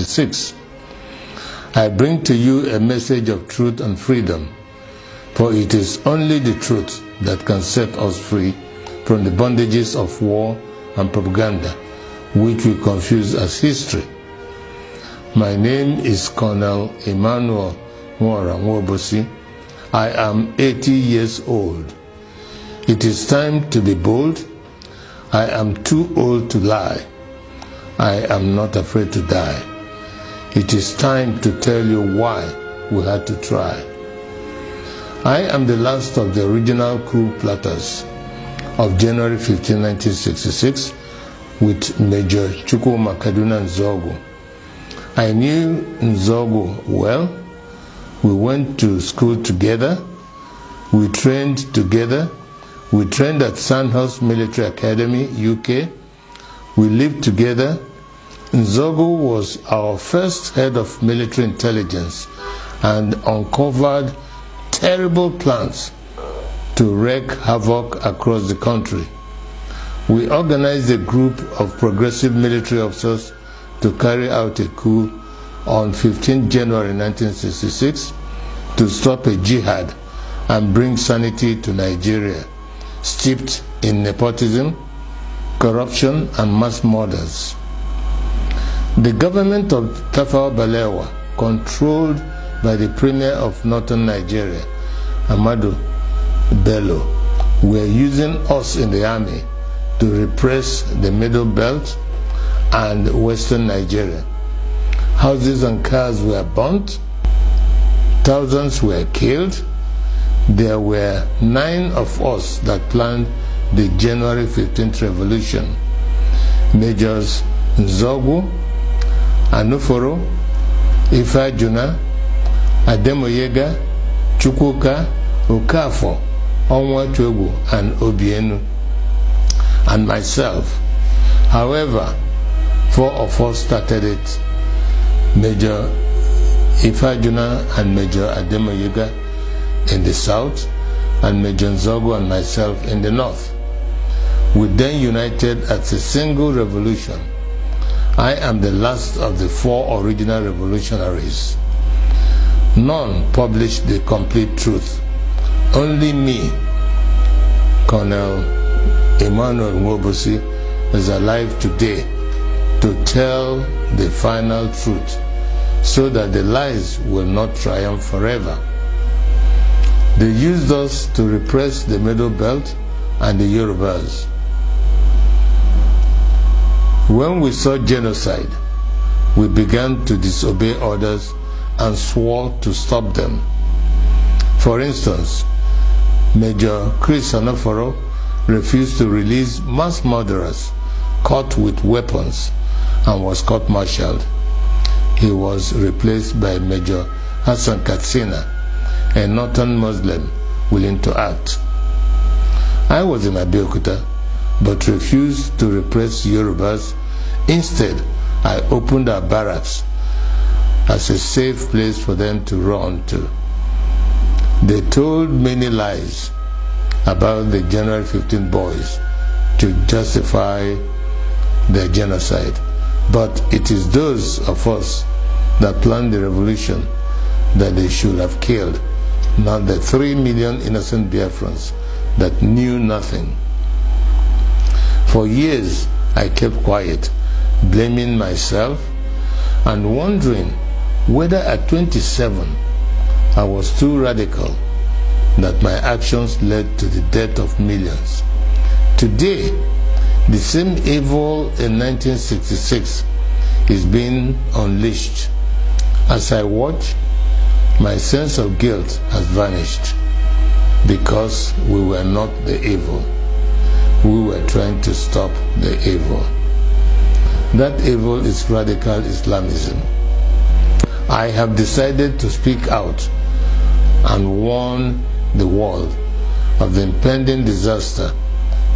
1966. I bring to you a message of truth and freedom, for it is only the truth that can set us free from the bondages of war and propaganda, which we confuse as history. My name is Colonel Emmanuel Nwobosi. I am 80 years old. It is time to be bold. I am too old to lie. I am not afraid to die. It is time to tell you why we had to try. I am the last of the original coup plotters of January 15, 1966, with Major Chukwuma Kaduna Nzogu. I knew Nzogu well. We went to school together. We trained together. We trained at Sandhurst Military Academy, UK. We lived together. Nzogu was our first head of military intelligence and uncovered terrible plans to wreak havoc across the country. We organized a group of progressive military officers to carry out a coup on 15 January 1966 to stop a jihad and bring sanity to Nigeria, steeped in nepotism, corruption, and mass murders. The government of Tafawa Balewa, controlled by the Premier of Northern Nigeria, Ahmadu Bello, were using us in the army to repress the Middle Belt and Western Nigeria. Houses and cars were burnt. Thousands were killed. There were 9 of us that planned the January 15th revolution. Majors Nzogu, Anuforo, Ifajuna, Ademoyega, Chukwuka, Okafor, Onwachukwu, and Obienu, and myself. However, 4 of us started it: Major Ifajuna and Major Ademoyega in the south, and Major Nzogu and myself in the north. We then united as a single revolution. I am the last of the 4 original revolutionaries. None published the complete truth. Only me, Colonel Emmanuel Nwobosi, is alive today to tell the final truth, so that the lies will not triumph forever. They used us to repress the Middle Belt and the Yorubas. When we saw genocide, we began to disobey orders and swore to stop them. For instance, Major Chris Anuforo refused to release mass murderers caught with weapons and was court-martialed. He was replaced by Major Hassan Katsina, a northern Muslim willing to act. I was in Abeokuta, but refused to repress Yorubas. Instead, I opened our barracks as a safe place for them to run to. They told many lies about the January 15 boys to justify their genocide, but it is those of us that planned the revolution that they should have killed, not the 3 million innocent Biafrans that knew nothing. For years, I kept quiet, blaming myself and wondering whether at 27 I was too radical, that my actions led to the death of millions. Today, the same evil in 1966 is being unleashed. As I watch, my sense of guilt has vanished, because we were not the evil. We were trying to stop the evil. That evil is radical Islamism. I have decided to speak out and warn the world of the impending disaster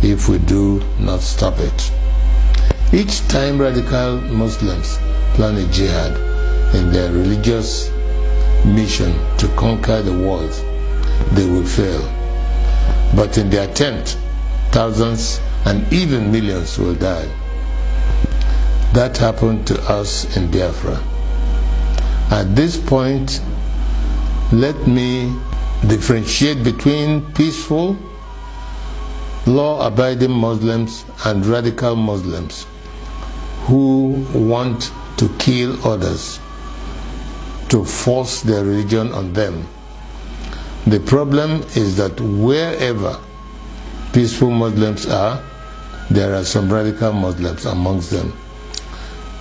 if we do not stop it. Each time radical Muslims plan a jihad in their religious mission to conquer the world, they will fail. But in the attempt, thousands and even millions will die. That happened to us in Biafra. At this point, let me differentiate between peaceful, law-abiding Muslims and radical Muslims who want to kill others, to force their religion on them. The problem is that wherever peaceful Muslims are, there are some radical Muslims amongst them.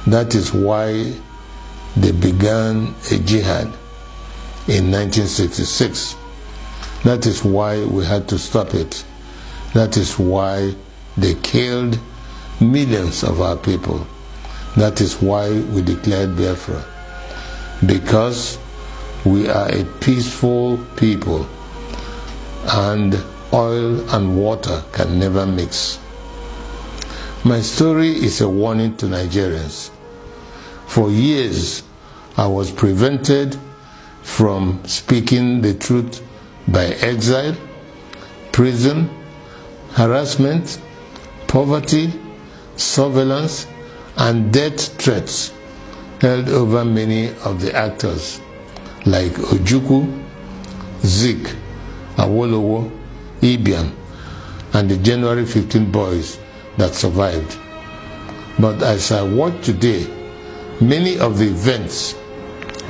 That is why they began a jihad in 1966. That is why we had to stop it. That is why they killed millions of our people. That is why we declared Biafra. Because we are a peaceful people, and oil and water can never mix. My story is a warning to Nigerians. For years, I was prevented from speaking the truth by exile, prison, harassment, poverty, surveillance, and death threats held over many of the actors like Ojukwu, Zik, Awolowo, Ibiam, and the January 15 boys that survived. But as I watch today, many of the events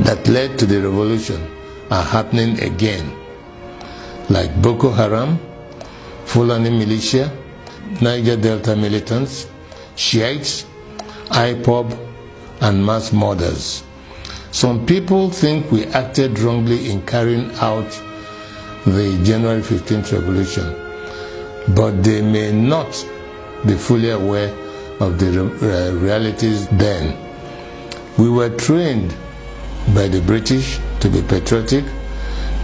that led to the revolution are happening again, like Boko Haram, Fulani militia, Niger Delta militants, Shiites, IPOB, and mass murders. Some people think we acted wrongly in carrying out the January 15th revolution, but they may not be fully aware of the realities then. We were trained by the British to be patriotic,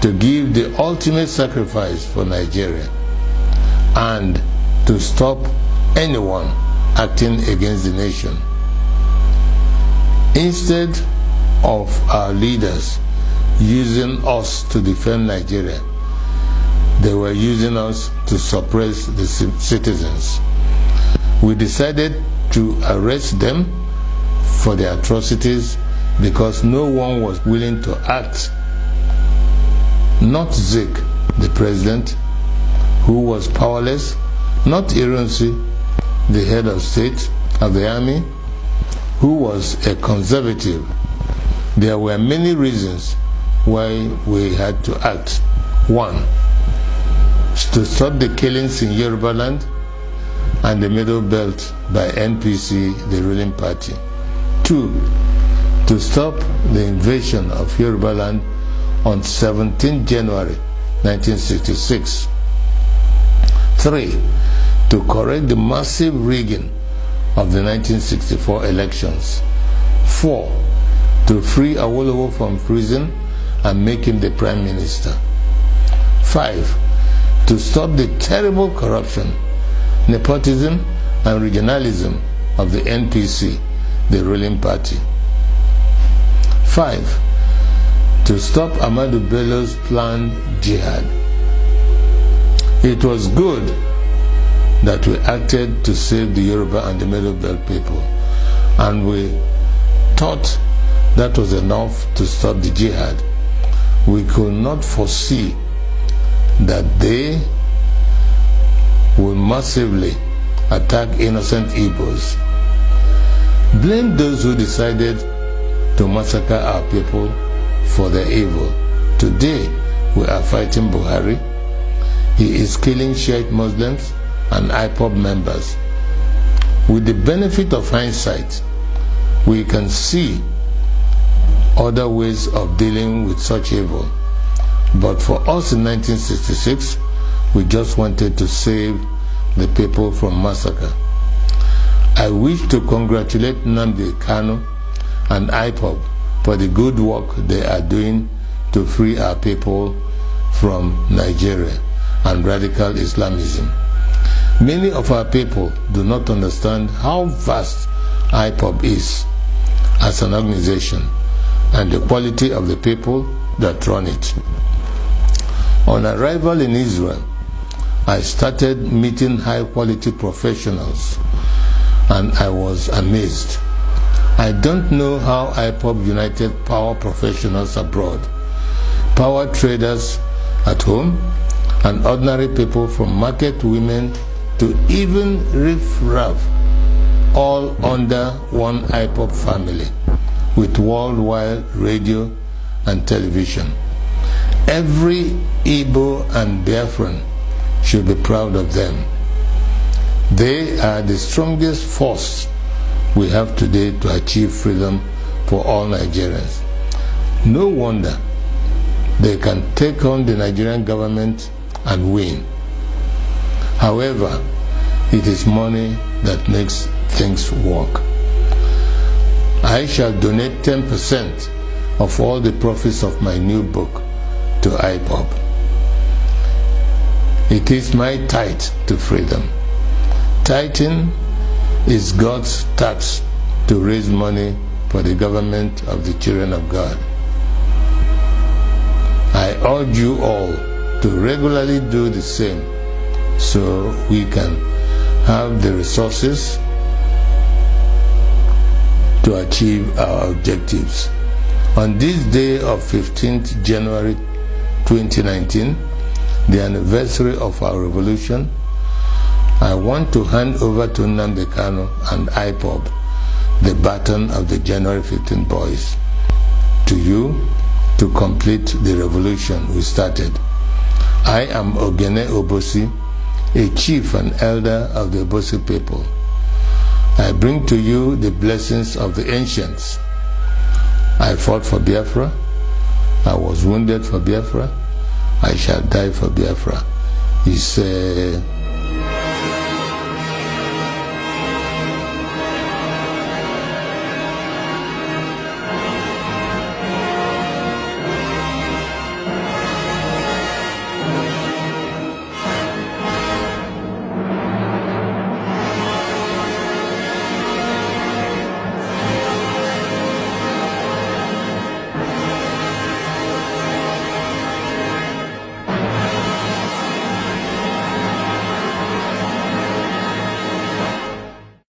to give the ultimate sacrifice for Nigeria, and to stop anyone acting against the nation. Instead of our leaders using us to defend Nigeria, they were using us to suppress the citizens. We decided to arrest them for their atrocities because no one was willing to act. Not Zik, the president, who was powerless, not Ironsi, the head of state of the army, who was a conservative. There were many reasons why we had to act. 1, to stop the killings in Yoruba land and the Middle Belt by NPC, the ruling party. 2, to stop the invasion of Yoruba land on 17 January 1966. 3, to correct the massive rigging of the 1964 elections. 4, to free Awolowo from prison and make him the Prime Minister. 5, to stop the terrible corruption, nepotism, and regionalism of the NPC, the ruling party. 5, to stop Ahmadu Bello's planned jihad. It was good that we acted to save the Yoruba and the Middle Belt people, and we thought that was enough to stop the jihad. We could not foresee that they will massively attack innocent Igbos. Blame those who decided to massacre our people for their evil. Today, we are fighting Buhari. He is killing Shiite Muslims and IPOB members. With the benefit of hindsight, we can see other ways of dealing with such evil. But for us in 1966, we just wanted to save the people from massacre. I wish to congratulate Nnamdi Kanu and IPOB for the good work they are doing to free our people from Nigeria and radical Islamism. Many of our people do not understand how vast IPOB is as an organization and the quality of the people that run it. On arrival in Israel, I started meeting high-quality professionals, and I was amazed. I don't know how IPOB united power professionals abroad, power traders at home, and ordinary people from market women to even riff-raff, all under one IPOB family with worldwide radio and television. Every Igbo and Biafran should be proud of them. They are the strongest force we have today to achieve freedom for all Nigerians. No wonder they can take on the Nigerian government and win. However, it is money that makes things work. I shall donate 10% of all the profits of my new book to IPOB. It is my tithe to freedom. Tithing is God's tax to raise money for the government of the children of God. I urge you all to regularly do the same so we can have the resources to achieve our objectives. On this day of 15th January 2019, the anniversary of our revolution, I want to hand over to Nnamdi Kanu and IPOB the baton of the January 15 boys, to you to complete the revolution we started. I am Emmanuel Nwobosi, a chief and elder of the Nwobosi people. I bring to you the blessings of the ancients. I fought for Biafra. I was wounded for Biafra. I shall die for Biafra. He said,